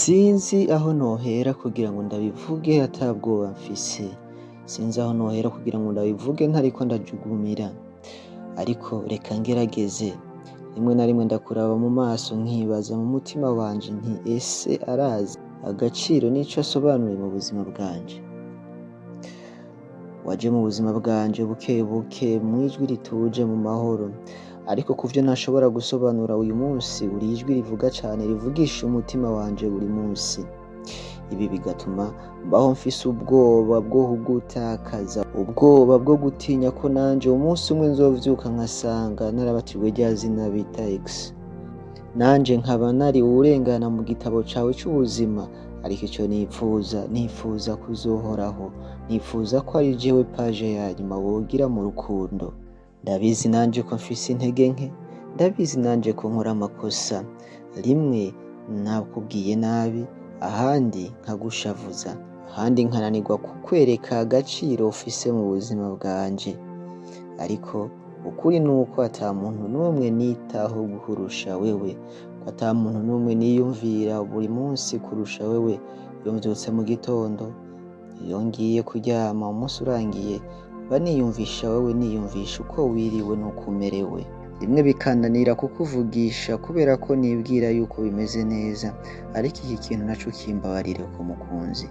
Sinzi aho nohera kugira ngo ndabivuge ata bwoba mfise, sinzi aho nohera kugira ngo ndabivuge ntariko ndajugumira, ariko reka ngerageze. Rimwe na rimwe ndakuraba mu maso nkibaza mu mutima wanje nti ese arazi agaciro n'ico asobanuye mu buzima bwanje? Waje mu buzima bwanje bukebuke mw'ijwi rituje mu mahoro, ariko kuvyo ntashobora gusobanura uyu munsi uri ijwi rivuga cane rivugisha umutima wanje buri munsi. Ibi bigatuma mbaho mfise ubwoba bwo kugutakaza, ubwoba bwo gutinya ko nanje umunsi umwe nzovyuka nkasanga narabatijwe rya zina bita X, nanje nkaba nari uwurengana mu gitabo cawe c'ubuzima. Ariko ico nipfuza kuzohoraho, nipfuza ko ari jewe paje ya nyuma wogira mu rukundo. Ndabizi nanje ko mfise intege nke, ndabizi nanje ko nkora amakosa, rimwe nakubwiye nabi, ahandi nkagushavuza, ahandi nkananirwa kukwereka agaciro ufise mu buzima bwanje. Ariko ukuri nuko ata muntu n'umwe nitaho kurusha wewe, ko ata muntu n'umwe niyumvira buri munsi kurusha wewe. Iyo mvyutse mu gitondo, iyo ngiye kuryama umunsi urangiye, mba niyumvisha wewe, niyumvisha uko wiriwe n'uko umerewe. Rimwe bikananira kukuvugisha kubera ko nibwira yuko bimeze neza, ariko iki kintu naco kimbabarire ku mukunzi.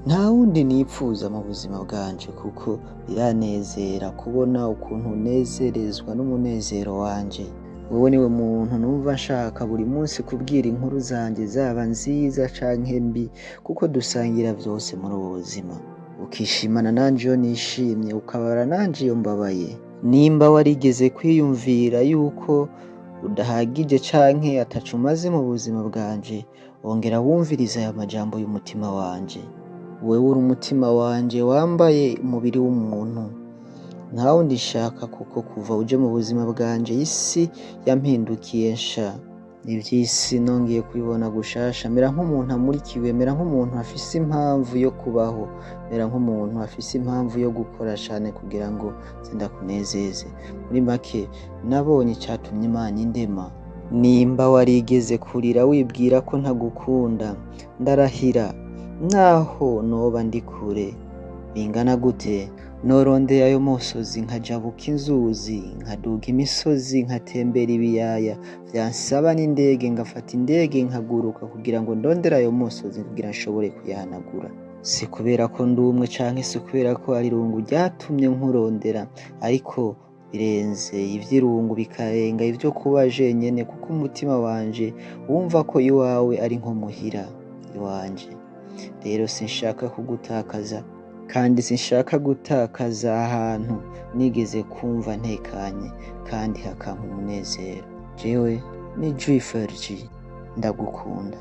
Nta wundi nipfuza mu buzima bwanje, kuko biranezera kubona ukuntu unezerezwa n'umunezero wanje. Wewe niwe muntu numva nshaka buri munsi kubwira inkuru zanje, zaba nziza canke mbi, kuko dusangira vyose muri ubu buzima. Ukishimana nanje iyo nishimye, ukababara nanje iyo mbabaye. Nimba warigeze kwiyumvira yuko udahagije canke ataco umaze mu buzima bwanje, wongera wumviriza aya majambo y'umutima wanje. Wewe uri umutima wanje wambaye umubiri w'umuntu, nta wundi nshaka, kuko kuva uje mu buzima bwanje isi yampindukiye nsha. Ivy'isi nongeye kubibona gushasha, mera nk'umuntu amurikiwe, mera nk'umuntu afise impamvu yo kubaho, mera nk'umuntu afise impamvu yo gukora cane kugira ngo ndakunezeze. Muri make nabonye icatumye Imana indema. Nimba warigeze kurira wibwira ko ntagukunda, ndarahira naho noba ndi kure bingana gute, norondeye ayo mosozi nkajabuka inzuzi, nkaduga imisozi, nkatembera ibiyaya, vyansaba n'indege ngafata indege nkaguruka kugira ngo ndondere ayo mosozi kugira nshobore kuyahanagura. Si kubera ko ndumwe canke si kubera ko ari irungu ryatumye nkurondera, ariko birenze ivy'irungu bikarenga ivyo kuba jenyene, kuko umutima wanje wumva ko iwawe ari nko muhira iwanje. Rero sinshaka kugutakaza, kandi sinshaka gutakaza ahantu nigeze kumva ntekanye kandi hakampa umunezero. Jewe ni Juifer G, ndagukunda.